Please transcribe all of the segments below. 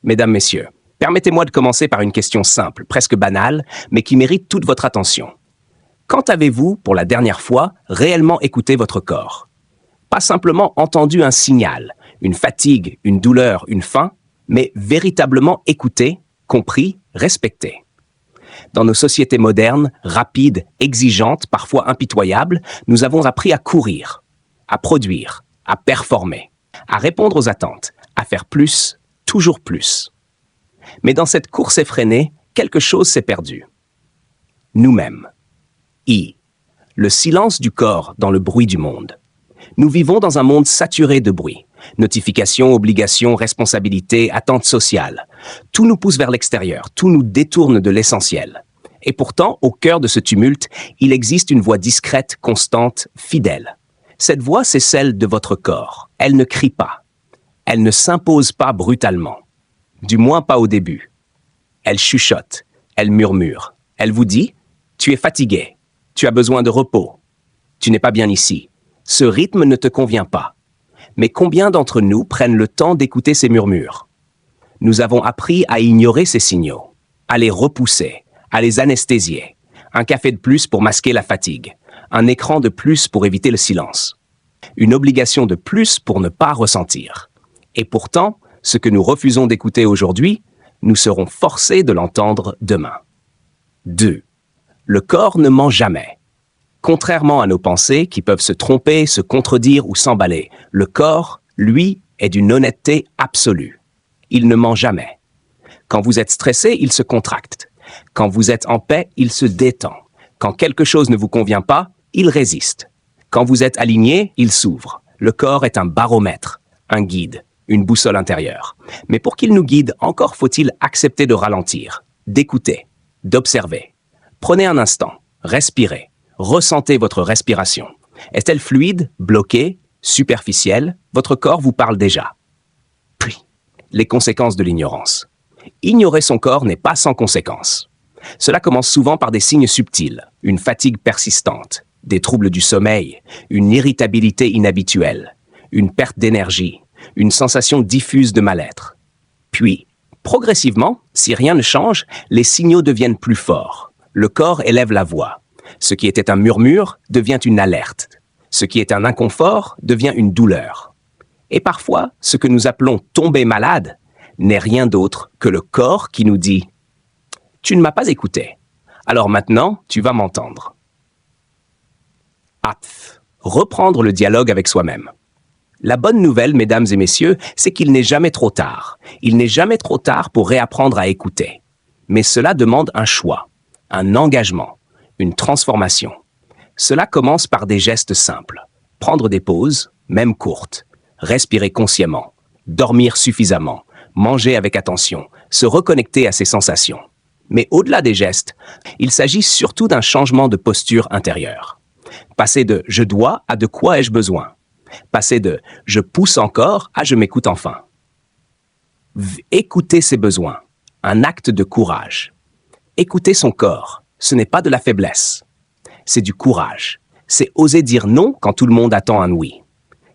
Mesdames, Messieurs, permettez-moi de commencer par une question simple, presque banale, mais qui mérite toute votre attention. Quand avez-vous, pour la dernière fois, réellement écouté votre corps? Pas simplement entendu un signal, une fatigue, une douleur, une faim, mais véritablement écouté, compris, respecté. Dans nos sociétés modernes, rapides, exigeantes, parfois impitoyables, nous avons appris à courir, à produire, à performer, à répondre aux attentes, à faire plus, toujours plus. Mais dans cette course effrénée, quelque chose s'est perdu. Nous-mêmes. Le silence du corps dans le bruit du monde. Nous vivons dans un monde saturé de bruit. Notifications, obligations, responsabilités, attentes sociales. Tout nous pousse vers l'extérieur, tout nous détourne de l'essentiel. Et pourtant, au cœur de ce tumulte, il existe une voix discrète, constante, fidèle. Cette voix, c'est celle de votre corps. Elle ne crie pas. Elle ne s'impose pas brutalement. Du moins pas au début. Elle chuchote, elle murmure. Elle vous dit « Tu es fatigué, tu as besoin de repos, tu n'es pas bien ici, ce rythme ne te convient pas. » Mais combien d'entre nous prennent le temps d'écouter ces murmures? Nous avons appris à ignorer ces signaux, à les repousser, à les anesthésier. Un café de plus pour masquer la fatigue, un écran de plus pour éviter le silence, une obligation de plus pour ne pas ressentir. Et pourtant, ce que nous refusons d'écouter aujourd'hui, nous serons forcés de l'entendre demain. 2. Le corps ne ment jamais. Contrairement à nos pensées qui peuvent se tromper, se contredire ou s'emballer, le corps, lui, est d'une honnêteté absolue. Il ne ment jamais. Quand vous êtes stressé, il se contracte. Quand vous êtes en paix, il se détend. Quand quelque chose ne vous convient pas, il résiste. Quand vous êtes aligné, il s'ouvre. Le corps est un baromètre, un guide, une boussole intérieure. Mais pour qu'il nous guide, encore faut-il accepter de ralentir, d'écouter, d'observer. Prenez un instant, respirez, ressentez votre respiration. Est-elle fluide, bloquée, superficielle? Votre corps vous parle déjà. Puis, les conséquences de l'ignorance. Ignorer son corps n'est pas sans conséquences. Cela commence souvent par des signes subtils, une fatigue persistante, des troubles du sommeil, une irritabilité inhabituelle, une perte d'énergie, une sensation diffuse de mal-être. Puis, progressivement, si rien ne change, les signaux deviennent plus forts. Le corps élève la voix. Ce qui était un murmure devient une alerte. Ce qui est un inconfort devient une douleur. Et parfois, ce que nous appelons « tomber malade » n'est rien d'autre que le corps qui nous dit « Tu ne m'as pas écouté, alors maintenant tu vas m'entendre ». Reprendre le dialogue avec soi-même. La bonne nouvelle, mesdames et messieurs, c'est qu'il n'est jamais trop tard. Il n'est jamais trop tard pour réapprendre à écouter. Mais cela demande un choix, un engagement, une transformation. Cela commence par des gestes simples. Prendre des pauses, même courtes. Respirer consciemment. Dormir suffisamment. Manger avec attention. Se reconnecter à ses sensations. Mais au-delà des gestes, il s'agit surtout d'un changement de posture intérieure. Passer de « je dois » à « de quoi ai-je besoin ?» Passer de « je pousse encore » à « je m'écoute enfin ». Écouter ses besoins, un acte de courage. Écouter son corps, ce n'est pas de la faiblesse. C'est du courage. C'est oser dire non quand tout le monde attend un oui.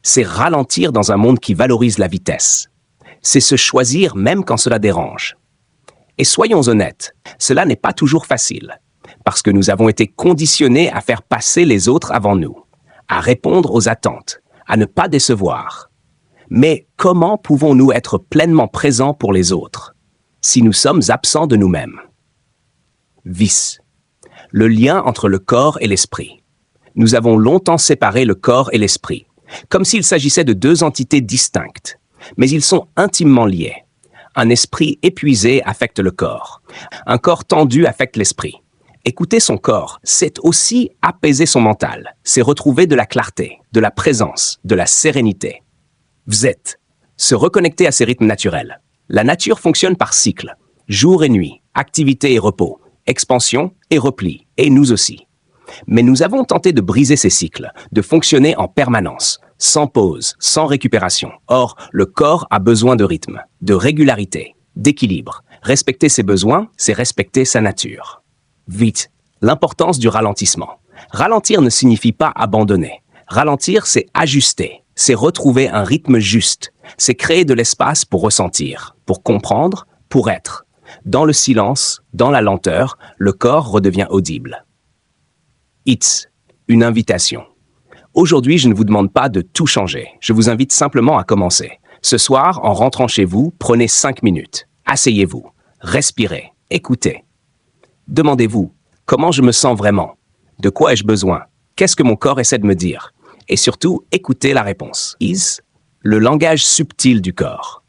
C'est ralentir dans un monde qui valorise la vitesse. C'est se choisir même quand cela dérange. Et soyons honnêtes, cela n'est pas toujours facile, parce que nous avons été conditionnés à faire passer les autres avant nous, à répondre aux attentes, à ne pas décevoir. Mais comment pouvons-nous être pleinement présents pour les autres si nous sommes absents de nous-mêmes? Vice. Le lien entre le corps et l'esprit. Nous avons longtemps séparé le corps et l'esprit, comme s'il s'agissait de deux entités distinctes, mais ils sont intimement liés. Un esprit épuisé affecte le corps. Un corps tendu affecte l'esprit. Écouter son corps, c'est aussi apaiser son mental. C'est retrouver de la clarté, de la présence, de la sérénité. Vzet. Se reconnecter à ses rythmes naturels. La nature fonctionne par cycle. Jour et nuit, activité et repos, expansion et repli, et nous aussi. Mais nous avons tenté de briser ces cycles, de fonctionner en permanence, sans pause, sans récupération. Or, le corps a besoin de rythme, de régularité, d'équilibre. Respecter ses besoins, c'est respecter sa nature. Vite, l'importance du ralentissement. Ralentir ne signifie pas abandonner. Ralentir, c'est ajuster, c'est retrouver un rythme juste, c'est créer de l'espace pour ressentir, pour comprendre, pour être. Dans le silence, dans la lenteur, le corps redevient audible. It's une invitation. Aujourd'hui, je ne vous demande pas de tout changer. Je vous invite simplement à commencer. Ce soir, en rentrant chez vous, prenez 5 minutes. Asseyez-vous, respirez, écoutez. Demandez-vous, comment je me sens vraiment? De quoi ai-je besoin? Qu'est-ce que mon corps essaie de me dire? Et surtout, écoutez la réponse. Is, le langage subtil du corps.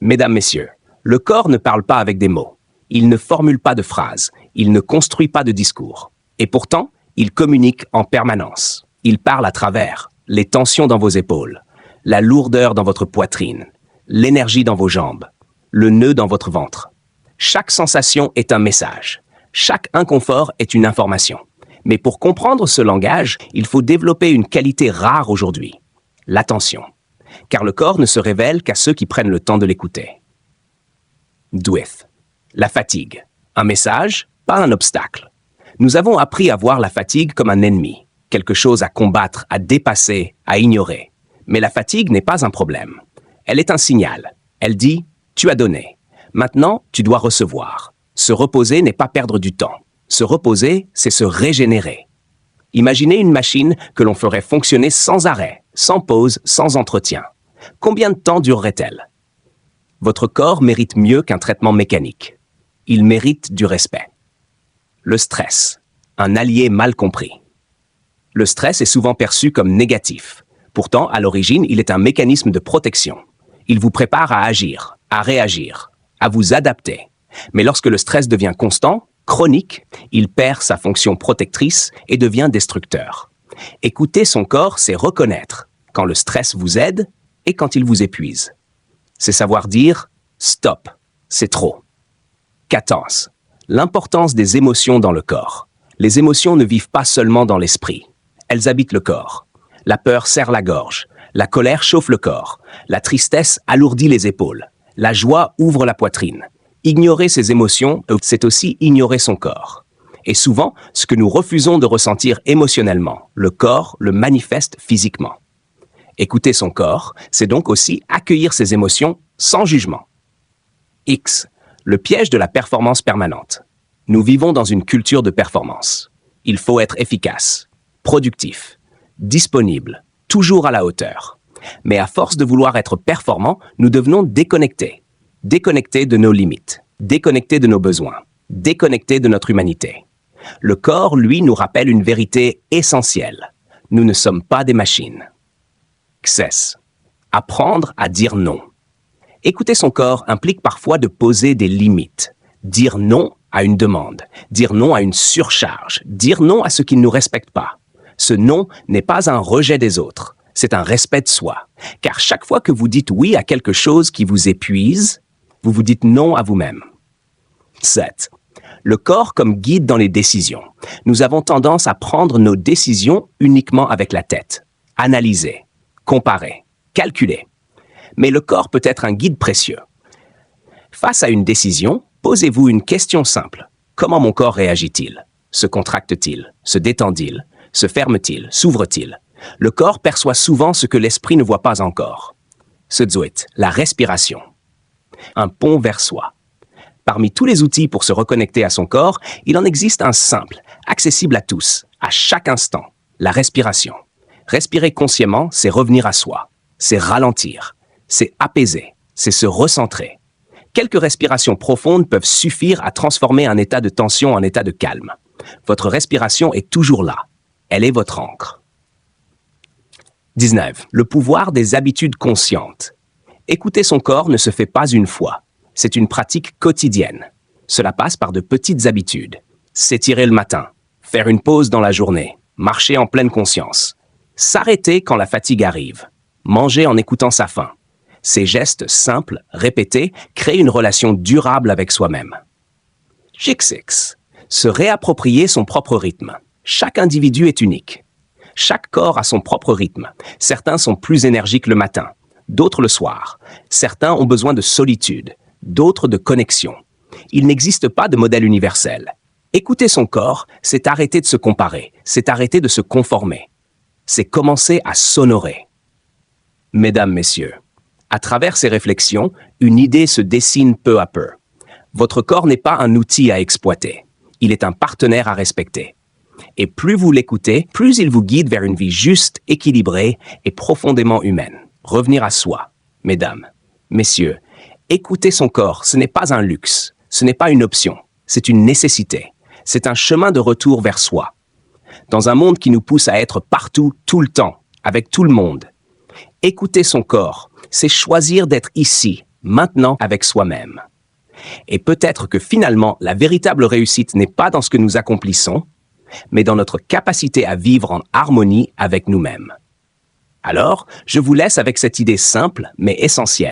Mesdames, messieurs, le corps ne parle pas avec des mots. Il ne formule pas de phrases. Il ne construit pas de discours. Et pourtant, il communique en permanence. Il parle à travers les tensions dans vos épaules, la lourdeur dans votre poitrine, l'énergie dans vos jambes, le nœud dans votre ventre. Chaque sensation est un message. Chaque inconfort est une information. Mais pour comprendre ce langage, il faut développer une qualité rare aujourd'hui, l'attention. Car le corps ne se révèle qu'à ceux qui prennent le temps de l'écouter. Dwith, la fatigue. Un message, pas un obstacle. Nous avons appris à voir la fatigue comme un ennemi, quelque chose à combattre, à dépasser, à ignorer. Mais la fatigue n'est pas un problème. Elle est un signal. Elle dit « tu as donné. Maintenant, tu dois recevoir. » Se reposer n'est pas perdre du temps. Se reposer, c'est se régénérer. Imaginez une machine que l'on ferait fonctionner sans arrêt, sans pause, sans entretien. Combien de temps durerait-elle? Votre corps mérite mieux qu'un traitement mécanique. Il mérite du respect. Le stress, un allié mal compris. Le stress est souvent perçu comme négatif. Pourtant, à l'origine, il est un mécanisme de protection. Il vous prépare à agir, à réagir, à vous adapter. Mais lorsque le stress devient constant, chronique, il perd sa fonction protectrice et devient destructeur. Écouter son corps, c'est reconnaître quand le stress vous aide et quand il vous épuise. C'est savoir dire « stop, c'est trop ». Cadence, l'importance des émotions dans le corps. Les émotions ne vivent pas seulement dans l'esprit. Elles habitent le corps. La peur serre la gorge. La colère chauffe le corps. La tristesse alourdit les épaules. La joie ouvre la poitrine. Ignorer ses émotions, c'est aussi ignorer son corps. Et souvent, ce que nous refusons de ressentir émotionnellement, le corps le manifeste physiquement. Écouter son corps, c'est donc aussi accueillir ses émotions sans jugement. X, le piège de la performance permanente. Nous vivons dans une culture de performance. Il faut être efficace, productif, disponible, toujours à la hauteur. Mais à force de vouloir être performant, nous devenons déconnectés. Déconnectés de nos limites, déconnectés de nos besoins, déconnectés de notre humanité. Le corps, lui, nous rappelle une vérité essentielle. Nous ne sommes pas des machines. Xs. Apprendre à dire non. Écouter son corps implique parfois de poser des limites. Dire non à une demande, dire non à une surcharge, dire non à ce qui ne nous respecte pas. Ce non n'est pas un rejet des autres, c'est un respect de soi. Car chaque fois que vous dites oui à quelque chose qui vous épuise, vous vous dites non à vous-même. 7. Le corps comme guide dans les décisions. Nous avons tendance à prendre nos décisions uniquement avec la tête. Analyser, comparer, calculer. Mais le corps peut être un guide précieux. Face à une décision, posez-vous une question simple. Comment mon corps réagit-il? Se contracte-t-il? Se détend-il? Se ferme-t-il? S'ouvre-t-il? Le corps perçoit souvent ce que l'esprit ne voit pas encore. Sudzuit, la respiration. Un pont vers soi. Parmi tous les outils pour se reconnecter à son corps, il en existe un simple, accessible à tous, à chaque instant, la respiration. Respirer consciemment, c'est revenir à soi, c'est ralentir, c'est apaiser, c'est se recentrer. Quelques respirations profondes peuvent suffire à transformer un état de tension en état de calme. Votre respiration est toujours là. Elle est votre encre. 19. Le pouvoir des habitudes conscientes. Écouter son corps ne se fait pas une fois. C'est une pratique quotidienne. Cela passe par de petites habitudes. S'étirer le matin, faire une pause dans la journée, marcher en pleine conscience, s'arrêter quand la fatigue arrive, manger en écoutant sa faim. Ces gestes simples, répétés, créent une relation durable avec soi-même. Jixix. Se réapproprier son propre rythme. Chaque individu est unique. Chaque corps a son propre rythme. Certains sont plus énergiques le matin, d'autres le soir. Certains ont besoin de solitude, d'autres de connexion. Il n'existe pas de modèle universel. Écouter son corps, c'est arrêter de se comparer, c'est arrêter de se conformer. C'est commencer à s'honorer. Mesdames, Messieurs, à travers ces réflexions, une idée se dessine peu à peu. Votre corps n'est pas un outil à exploiter. Il est un partenaire à respecter. Et plus vous l'écoutez, plus il vous guide vers une vie juste, équilibrée et profondément humaine. Revenir à soi. Mesdames, Messieurs, écouter son corps, ce n'est pas un luxe, ce n'est pas une option, c'est une nécessité. C'est un chemin de retour vers soi. Dans un monde qui nous pousse à être partout, tout le temps, avec tout le monde, écouter son corps, c'est choisir d'être ici, maintenant, avec soi-même. Et peut-être que finalement, la véritable réussite n'est pas dans ce que nous accomplissons, mais dans notre capacité à vivre en harmonie avec nous-mêmes. Alors, je vous laisse avec cette idée simple mais essentielle.